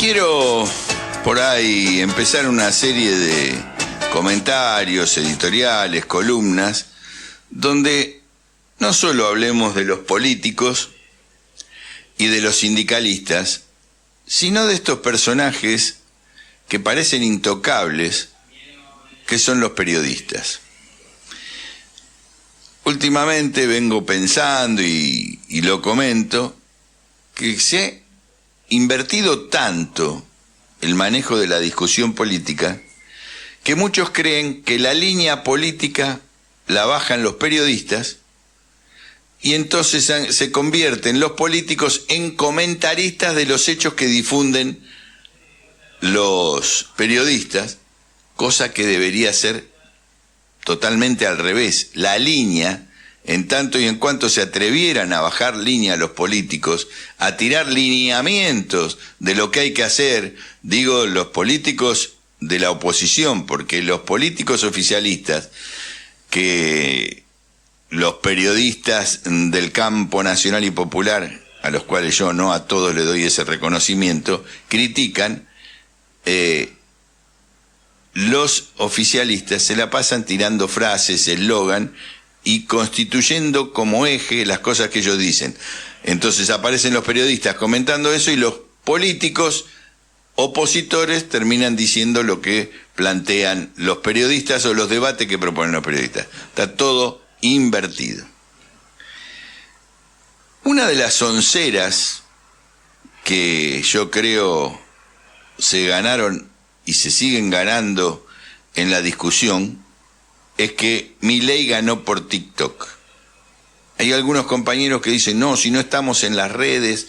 quiero por ahí empezar una serie de comentarios, editoriales, columnas, donde no solo hablemos de los políticos y de los sindicalistas, sino de estos personajes que parecen intocables, que son los periodistas. Últimamente vengo pensando y lo comento, que se ha invertido tanto el manejo de la discusión política que muchos creen que la línea política la bajan los periodistas y entonces se convierten los políticos en comentaristas de los hechos que difunden los periodistas, cosa que debería ser totalmente al revés. La línea, en tanto y en cuanto se atrevieran a bajar línea a los políticos, a tirar lineamientos de lo que hay que hacer, digo los políticos de la oposición, porque los políticos oficialistas, que los periodistas del campo nacional y popular, a los cuales yo no a todos le doy ese reconocimiento, critican, los oficialistas se la pasan tirando frases, eslogan y constituyendo como eje las cosas que ellos dicen. Entonces aparecen los periodistas comentando eso y los políticos opositores terminan diciendo lo que plantean los periodistas o los debates que proponen los periodistas. Está todo invertido. Una de las onceras que yo creo se ganaron y se siguen ganando en la discusión es que Milei ganó por TikTok. Hay algunos compañeros que dicen, no, si no estamos en las redes,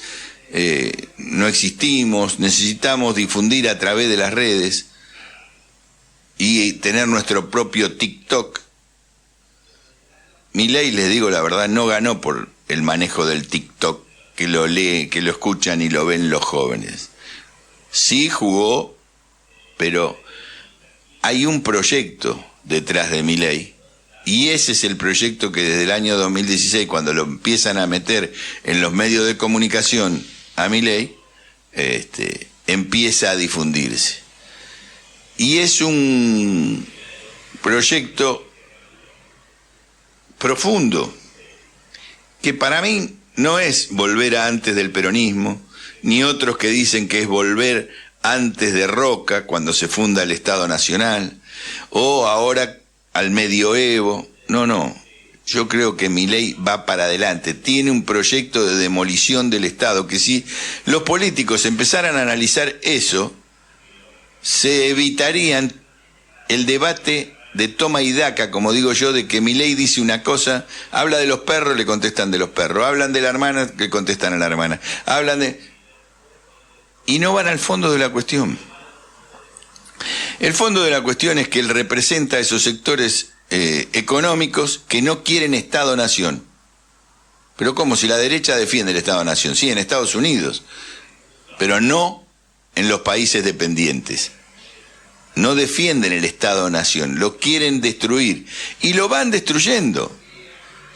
no existimos, necesitamos difundir a través de las redes y tener nuestro propio TikTok. Milei, les digo la verdad, no ganó por el manejo del TikTok, que lo lee, que lo escuchan y lo ven los jóvenes. Sí jugó, pero hay un proyecto detrás de Milei, y ese es el proyecto que desde el año 2016, cuando lo empiezan a meter en los medios de comunicación a Milei, empieza a difundirse. Y es un proyecto profundo, que para mí no es volver a antes del peronismo, ni otros que dicen que es volver antes de Roca, cuando se funda el Estado Nacional, o ahora al medioevo. No, yo creo que Milei va para adelante, tiene un proyecto de demolición del Estado, que si los políticos empezaran a analizar eso, se evitarían el debate de toma y daca, como digo yo, de que Milei dice una cosa, habla de los perros, le contestan de los perros, hablan de la hermana, le contestan a la hermana, hablan de... y no van al fondo de la cuestión. El fondo de la cuestión es que él representa a esos sectores económicos que no quieren Estado-Nación. Pero ¿cómo? Si la derecha defiende el Estado-Nación, sí, en Estados Unidos, pero no en los países dependientes. No defienden el Estado-Nación, lo quieren destruir y lo van destruyendo.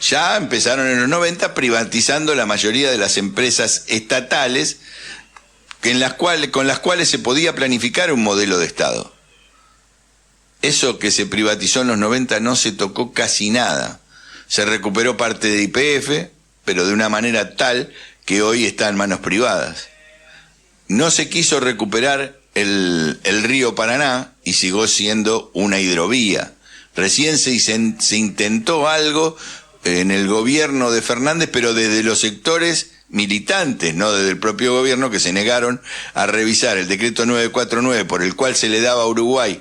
Ya empezaron en los 90 privatizando la mayoría de las empresas estatales con las cuales se podía planificar un modelo de Estado. Eso que se privatizó en los 90 no se tocó casi nada. Se recuperó parte de YPF, pero de una manera tal que hoy está en manos privadas. No se quiso recuperar el río Paraná y siguió siendo una hidrovía. Recién se intentó algo en el gobierno de Fernández, pero desde los sectores militantes, no desde el propio gobierno, que se negaron a revisar el decreto 949 por el cual se le daba a Uruguay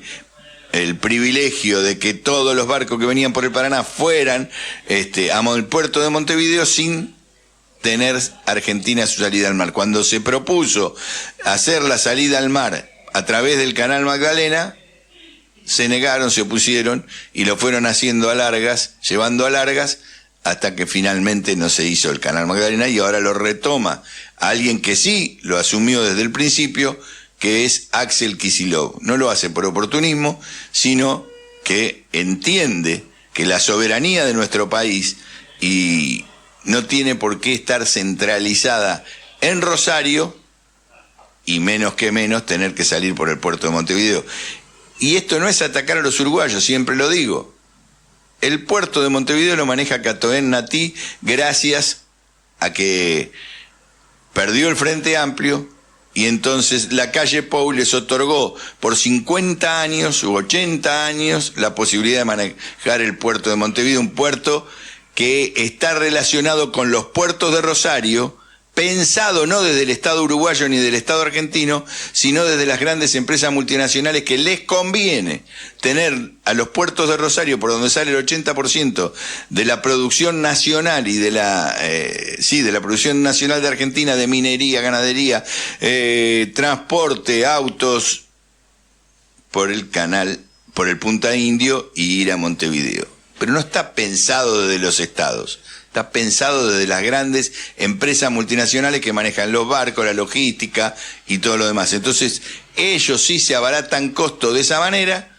el privilegio de que todos los barcos que venían por el Paraná fueran al puerto de Montevideo sin tener Argentina su salida al mar. Cuando se propuso hacer la salida al mar a través del canal Magdalena, se negaron, se opusieron y lo fueron haciendo a largas, llevando a largas, hasta que finalmente no se hizo el canal Magdalena y ahora lo retoma alguien que sí lo asumió desde el principio, que es Axel Kicillof. No lo hace por oportunismo, sino que entiende que la soberanía de nuestro país y no tiene por qué estar centralizada en Rosario y menos que menos tener que salir por el puerto de Montevideo. Y esto no es atacar a los uruguayos, siempre lo digo. El puerto de Montevideo lo maneja Catoen Natí gracias a que perdió el Frente Amplio y entonces la calle Pou les otorgó por 50 años u 80 años la posibilidad de manejar el puerto de Montevideo, un puerto que está relacionado con los puertos de Rosario, pensado no desde el Estado uruguayo ni del Estado argentino, sino desde las grandes empresas multinacionales que les conviene tener a los puertos de Rosario, por donde sale el 80% de la producción nacional y de la producción nacional de Argentina, de minería, ganadería, transporte, autos, por el canal, por el Punta Indio y ir a Montevideo. Pero no está pensado desde los estados. Está pensado desde las grandes empresas multinacionales que manejan los barcos, la logística y todo lo demás. Entonces, ellos sí se abaratan costo de esa manera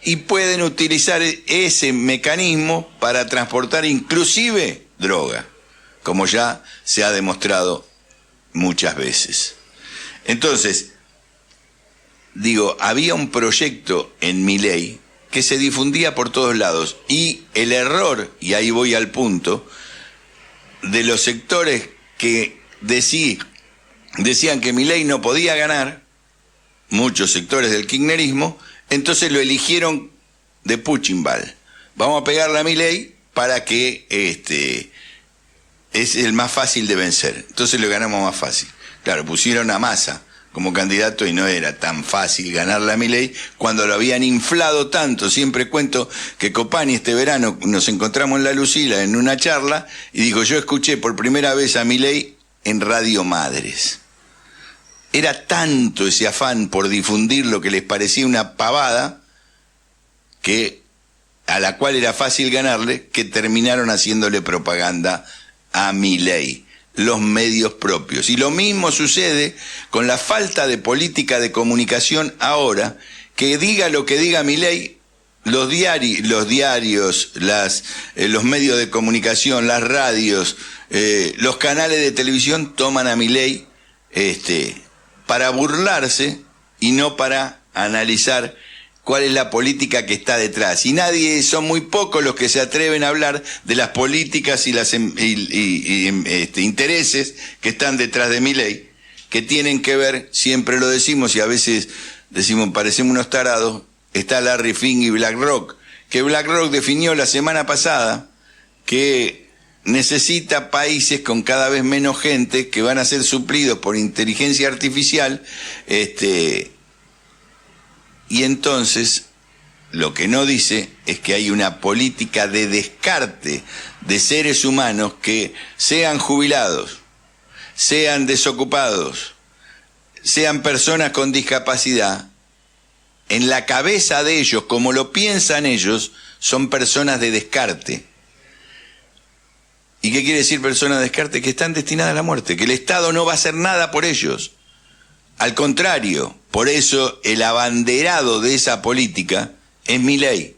y pueden utilizar ese mecanismo para transportar inclusive droga, como ya se ha demostrado muchas veces. Entonces, digo, había un proyecto en Milei que se difundía por todos lados y el error, y ahí voy al punto, de los sectores que decían que Milei no podía ganar, muchos sectores del kirchnerismo, entonces lo eligieron de Puchinbal. Vamos a pegarle a Milei para que es el más fácil de vencer. Entonces lo ganamos más fácil. Claro, pusieron a Massa como candidato y no era tan fácil ganarle a Milei cuando lo habían inflado tanto. Siempre cuento que Copani este verano nos encontramos en La Lucila en una charla y dijo, yo escuché por primera vez a Milei en Radio Madres. Era tanto ese afán por difundir lo que les parecía una pavada a la cual era fácil ganarle, que terminaron haciéndole propaganda a Milei, los medios propios. Y lo mismo sucede con la falta de política de comunicación ahora, que diga lo que diga Milei, los diarios, los medios de comunicación, las radios, los canales de televisión toman a Milei para burlarse y no para analizar cuál es la política que está detrás. Y son muy pocos los que se atreven a hablar de las políticas y las intereses que están detrás de Milei, que tienen que ver, siempre lo decimos y a veces decimos parecemos unos tarados, está Larry Fink y BlackRock, que BlackRock definió la semana pasada que necesita países con cada vez menos gente que van a ser suplidos por inteligencia artificial, y entonces lo que no dice es que hay una política de descarte de seres humanos que sean jubilados, sean desocupados, sean personas con discapacidad. En la cabeza de ellos, como lo piensan ellos, son personas de descarte. ¿Y qué quiere decir personas de descarte? Que están destinadas a la muerte, que el Estado no va a hacer nada por ellos. Al contrario, por eso el abanderado de esa política es Milei,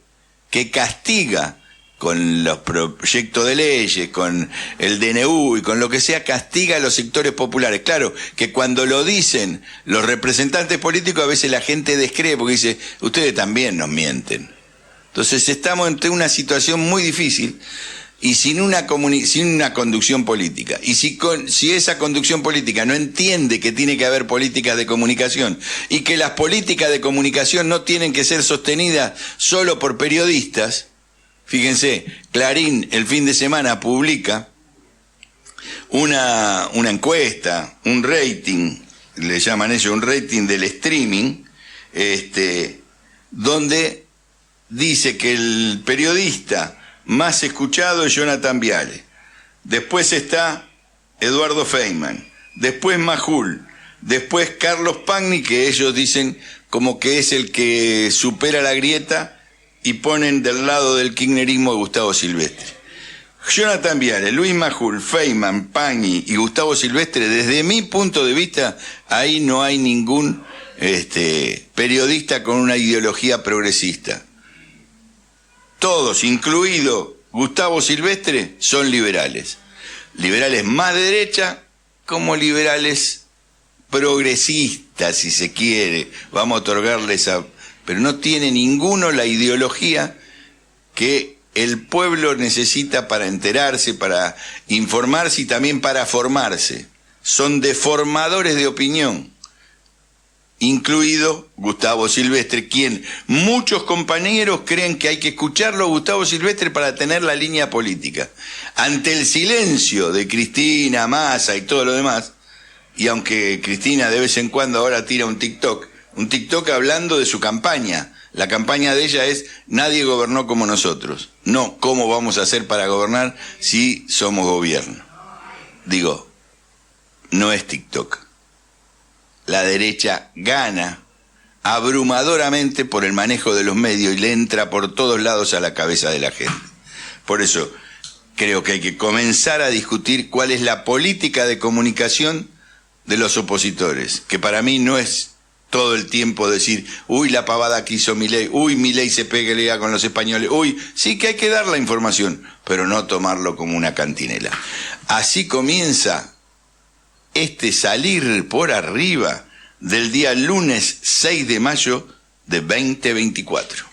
que castiga con los proyectos de leyes, con el DNU y con lo que sea, castiga a los sectores populares. Claro, que cuando lo dicen los representantes políticos, a veces la gente descree porque dice, ustedes también nos mienten. Entonces estamos ante una situación muy difícil y sin una conducción política. Y si esa conducción política no entiende que tiene que haber políticas de comunicación y que las políticas de comunicación no tienen que ser sostenidas solo por periodistas, fíjense, Clarín el fin de semana publica una encuesta, un rating, le llaman ellos un rating del streaming, donde dice que el periodista más escuchado es Jonathan Viale, después está Eduardo Feynman, después Majul, después Carlos Pagni, que ellos dicen como que es el que supera la grieta y ponen del lado del kirchnerismo a Gustavo Silvestre. Jonathan Viale, Luis Majul, Feynman, Pagni y Gustavo Silvestre, desde mi punto de vista, ahí no hay ningún periodista con una ideología progresista. Todos, incluido Gustavo Silvestre, son liberales. Liberales más de derecha como liberales progresista, si se quiere, vamos a otorgarle esa, pero no tiene ninguno la ideología que el pueblo necesita para enterarse, para informarse y también para formarse. Son deformadores de opinión, incluido Gustavo Silvestre, quien muchos compañeros creen que hay que escucharlo a Gustavo Silvestre para tener la línea política. Ante el silencio de Cristina, Massa y todo lo demás, y aunque Cristina de vez en cuando ahora tira un TikTok hablando de su campaña. La campaña de ella es: nadie gobernó como nosotros. No, ¿cómo vamos a hacer para gobernar si somos gobierno? Digo, no es TikTok. La derecha gana abrumadoramente por el manejo de los medios y le entra por todos lados a la cabeza de la gente. Por eso creo que hay que comenzar a discutir cuál es la política de comunicación de los opositores, que para mí no es todo el tiempo decir: uy, la pavada que hizo Milei, uy, Milei se pelea con los españoles, uy, sí que hay que dar la información, pero no tomarlo como una cantinela. Así comienza este salir por arriba del día lunes 6 de mayo de 2024.